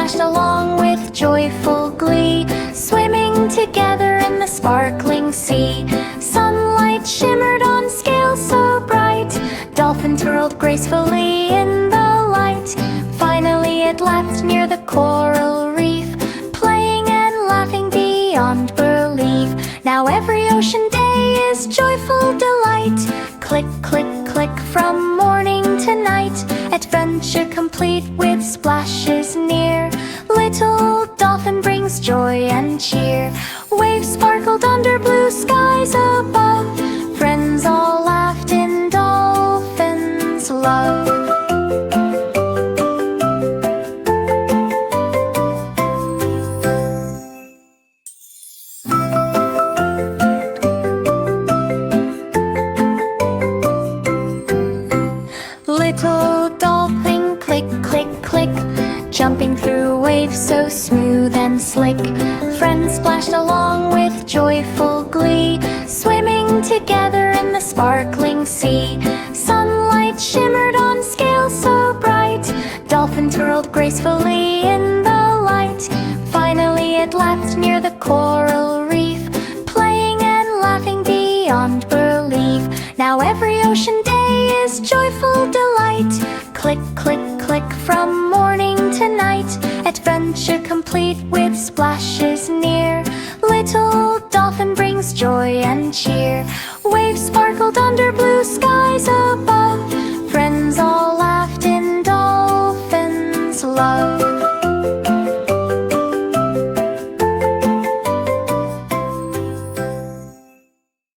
splashed along with joyful glee, swimming together in the sparkling sea. Sunlight shimmered on scales so bright, dolphin twirled gracefully in the light. Finally it lapped near the coral reef, playing and laughing beyond belief. Now every ocean day is joyful delight. Click, click, click from morning to night, adventure complete with splashes near. Little dolphin brings joy and cheer. Waves sparkled under blue skies above, friends all laughed in dolphins' love. Little dolphin, click, click, click, jumping through waves so smooth and slick. Friends splashed along with joyful glee, swimming together in the sparkling sea. Sunlight shimmered on scales so bright, dolphin twirled gracefully in the light. Finally it lapped near the coral reef, playing and laughing beyond belief. Now every ocean day is joyful delight. Click, click, click from morning to night, adventure complete with splashes near. Little dolphin brings joy and cheer. Waves sparkled under blue skies above,